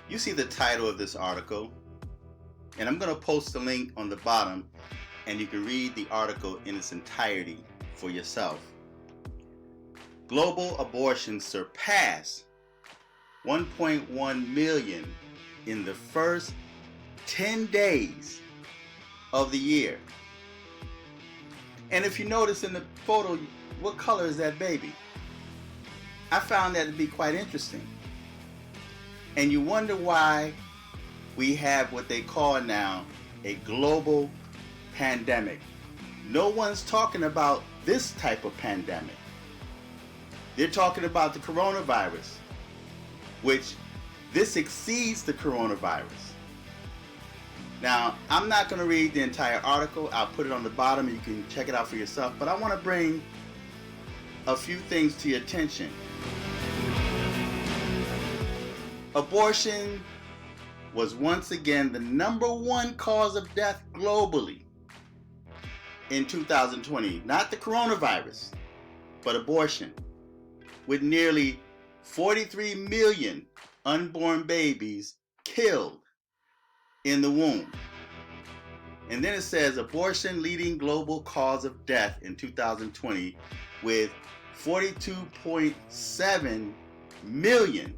You see the title of this article, and I'm going to post the link on the bottom, and you can read the article in its entirety for yourself. Global abortions surpass 1.1 million in the first 10 days of the year. And if you notice in the photo, what color is that baby? I found that to be quite interesting. And you wonder why we have what they call now a global pandemic. No one's talking about this type of pandemic. They're talking about the coronavirus, which this exceeds the coronavirus. Now, I'm not going to read the entire article. I'll put it on the bottom. You can check it out for yourself. But I want to bring a few things to your attention. Abortion was once again the #1 cause of death globally in 2020. Not the coronavirus, but abortion, with nearly 43 million unborn babies killed in the womb. And then it says abortion leading global cause of death in 2020 with 42.7 million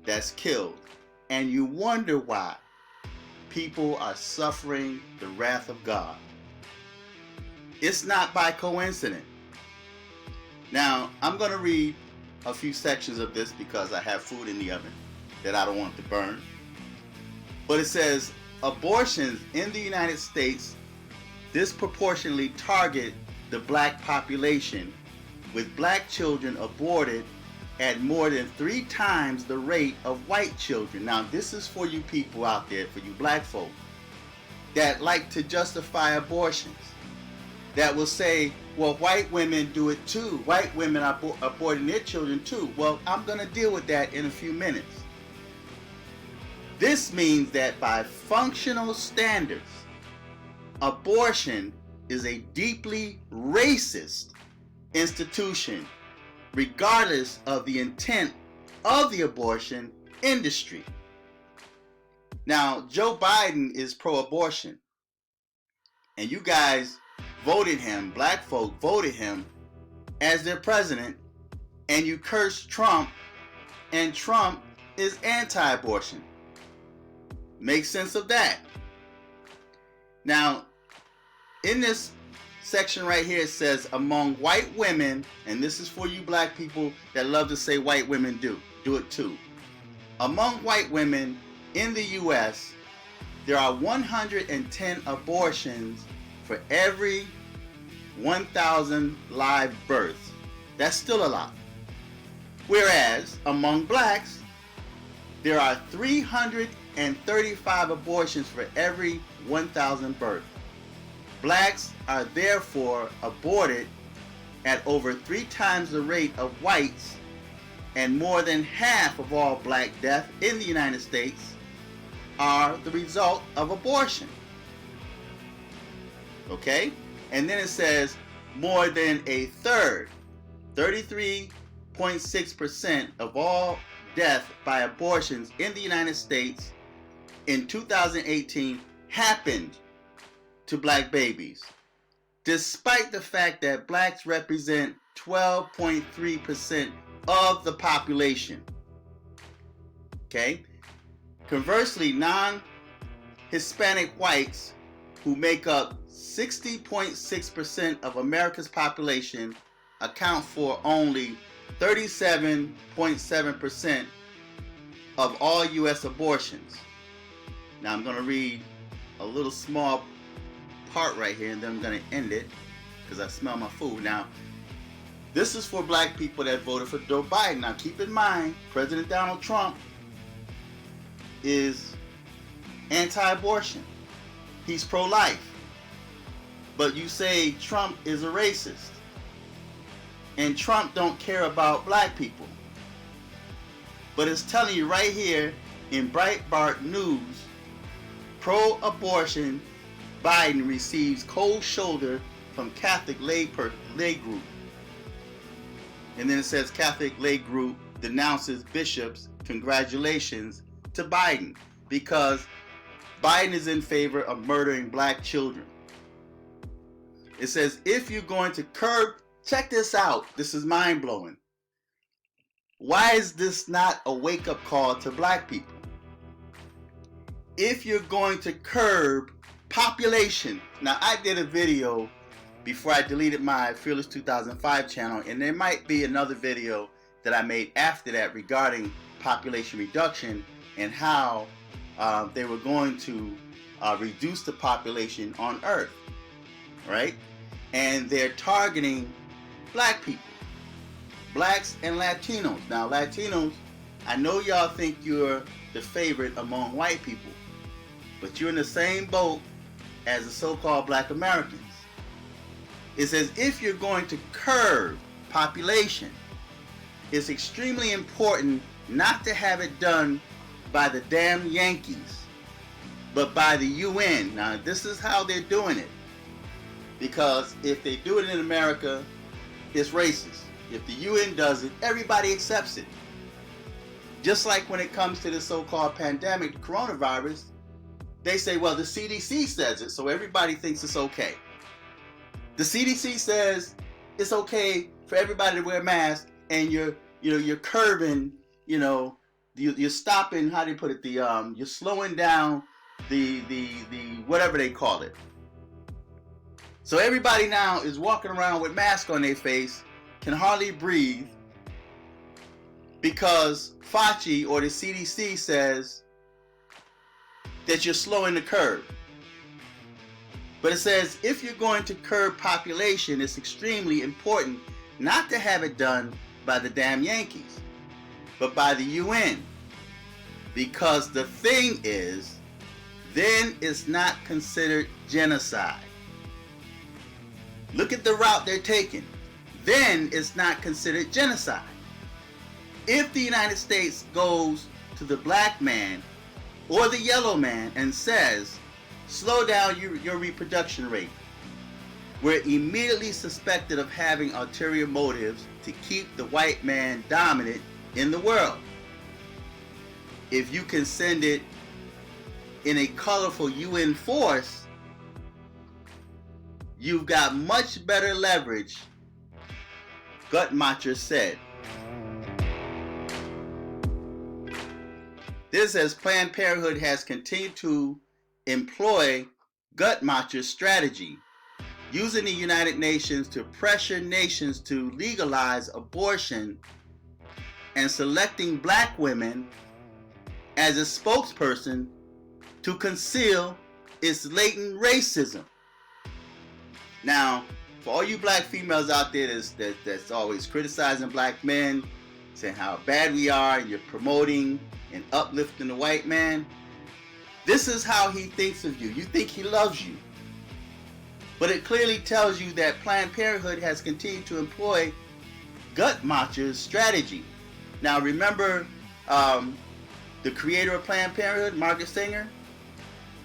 that's killed. And you wonder why people are suffering the wrath of God. It's not by coincidence. Now, I'm going to read a few sections of this because I have food in the oven that I don't want to burn. But it says abortions in the United States disproportionately target the black population, with black children aborted at more than 3 times the rate of white children. Now, this is for you people out there, for you black folk that like to justify abortions, that will say, well, white women do it too. White women are aborting their children too. Well, I'm going to deal with that in a few minutes. This means that by functional standards, abortion is a deeply racist institution, regardless of the intent of the abortion industry. Now, Joe Biden is pro-abortion, and you guys voted him, black folk voted him as their president, and you cursed Trump, and Trump is anti-abortion. Make sense of that. Now, in this section right here, it says among white women, and this is for you black people that love to say white women do it too. Among white women in the US, there are 110 abortions for every 1,000 live births. That's still a lot. Whereas among blacks, there are 335 abortions for every 1,000 births. Blacks are therefore aborted at over 3 times the rate of whites, and more than half of all black deaths in the United States are the result of abortion. Okay? And then it says more than a third, 33.6% of all death by abortions in the United States in 2018 happened to black babies, despite the fact that blacks represent 12.3% of the population. Okay? Conversely, non-Hispanic whites, who make up 60.6% of America's population, account for only 37.7% of all U.S. abortions. Now I'm going to read a little small part right here, and then I'm going to end it because I smell my food. Now, this is for black people that voted for Joe Biden. Now, keep in mind, President Donald Trump is anti-abortion. He's pro-life. But you say Trump is a racist. And Trump don't care about black people. But it's telling you right here in Breitbart News, pro-abortion Biden receives cold shoulder from Catholic lay group. And then it says Catholic lay group denounces bishops' congratulations to Biden because Biden is in favor of murdering black children. It says, if you're going to curb, check this out. This is mind-blowing. Why is this not a wake-up call to black people? If you're going to curb population. Now, I did a video before I deleted my Fearless 2005 channel, and there might be another video that I made after that regarding population reduction and how they were going to reduce the population on Earth, right? And they're targeting black people, blacks and Latinos. Now, Latinos, I know y'all think you're the favorite among white people, but you're in the same boat as the so-called black Americans. It says if you're going to curb population, it's extremely important not to have it done by the damn Yankees, but by the UN. Now, this is how they're doing it. Because if they do it in America, it's racist. If the UN does it, everybody accepts it. Just like when it comes to the so-called pandemic, the coronavirus, they say, well, the CDC says it, so everybody thinks it's okay. The CDC says it's okay for everybody to wear masks, and you're curbing, you're stopping, how do you put it, you're slowing down the whatever they call it. So everybody now is walking around with masks on their face, can hardly breathe, because Fauci or the CDC says that you're slowing the curve. But it says if you're going to curb population, it's extremely important not to have it done by the damn Yankees, but by the UN. Because the thing is, then it's not considered genocide. Look at the route they're taking. Then it's not considered genocide. If the United States goes to the black man or the yellow man and says, slow down your reproduction rate, we're immediately suspected of having ulterior motives to keep the white man dominant in the world. If you can send it in a colorful UN force, you've got much better leverage, Guttmacher said. This as Planned Parenthood has continued to employ Guttmacher's strategy, using the United Nations to pressure nations to legalize abortion and selecting black women as a spokesperson to conceal its latent racism. Now, for all you black females out there that's always criticizing black men, saying how bad we are, and you're promoting and uplifting the white man, this is how he thinks of you. You think he loves you. But it clearly tells you that Planned Parenthood has continued to employ Guttmacher's strategy. Now, remember the creator of Planned Parenthood, Margaret Sanger,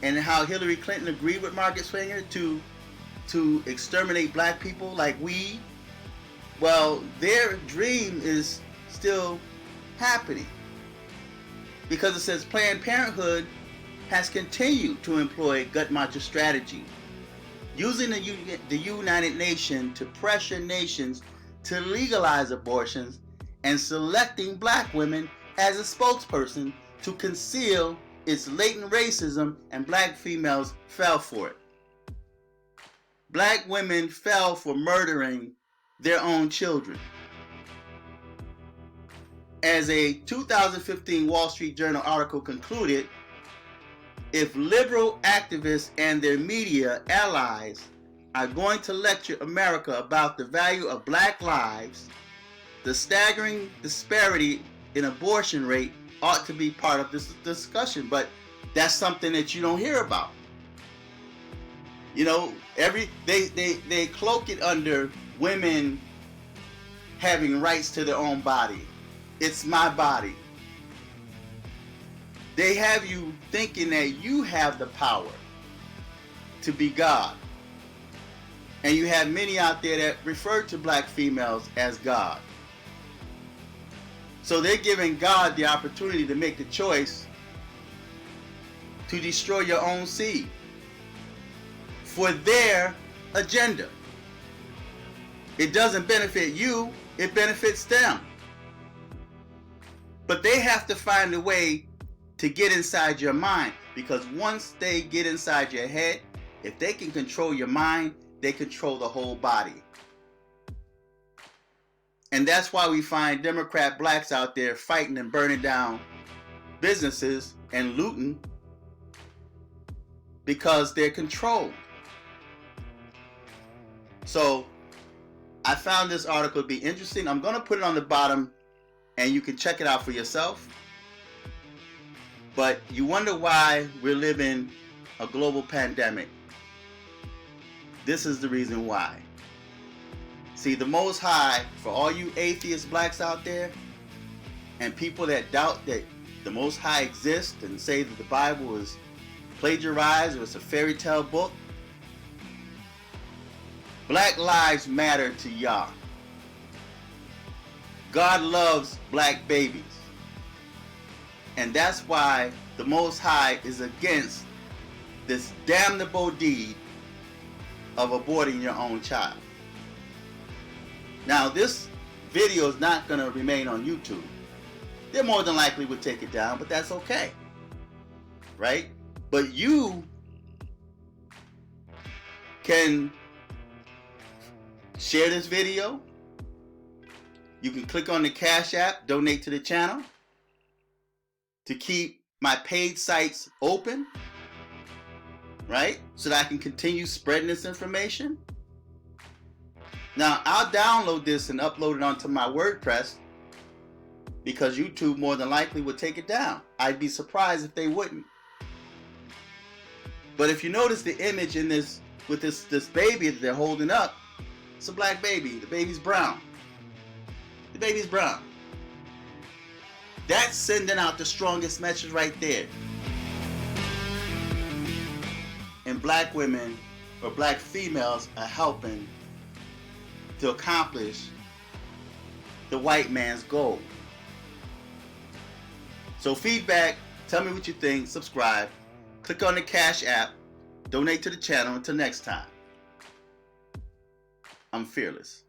and how Hillary Clinton agreed with Margaret Sanger to exterminate black people like weed? Well, their dream is still happening, because it says Planned Parenthood has continued to employ Guttmacher's strategy, using the United Nations to pressure nations to legalize abortions and selecting black women as a spokesperson to conceal its latent racism, and black females fell for it. Black women fell for murdering their own children. As a 2015 Wall Street Journal article concluded, if liberal activists and their media allies are going to lecture America about the value of black lives, the staggering disparity in abortion rate ought to be part of this discussion. But that's something that you don't hear about. They cloak it under women having rights to their own body. It's my body. They have you thinking that you have the power to be God. And you have many out there that refer to black females as God. So they're giving God the opportunity to make the choice to destroy your own seed for their agenda. It doesn't benefit you, it benefits them. But they have to find a way to get inside your mind, because once they get inside your head, if they can control your mind, they control the whole body. And that's why we find Democrat blacks out there fighting and burning down businesses and looting, because they're controlled. So I found this article to be interesting. I'm going to put it on the bottom and you can check it out for yourself. But you wonder why we're living a global pandemic. This is the reason why. See, the Most High, for all you atheist blacks out there and people that doubt that the Most High exists and say that the Bible is plagiarized or it's a fairy tale book, Black lives matter to Yah. God loves black babies. And that's why the Most High is against this damnable deed of aborting your own child. Now, this video is not going to remain on YouTube. They more than likely would take it down, but that's okay. Right? But you can share this video. You can click on the Cash App, donate to the channel to keep my paid sites open, right? So that I can continue spreading this information. Now, I'll download this and upload it onto my WordPress because YouTube more than likely would take it down. I'd be surprised if they wouldn't. But if you notice the image in this, with this baby that they're holding up, it's a black baby. The baby's brown. The baby's brown. That's sending out the strongest message right there. And black women or black females are helping to accomplish the white man's goal. So feedback, tell me what you think, subscribe, click on the Cash App, donate to the channel. Until next time, I'm fearless.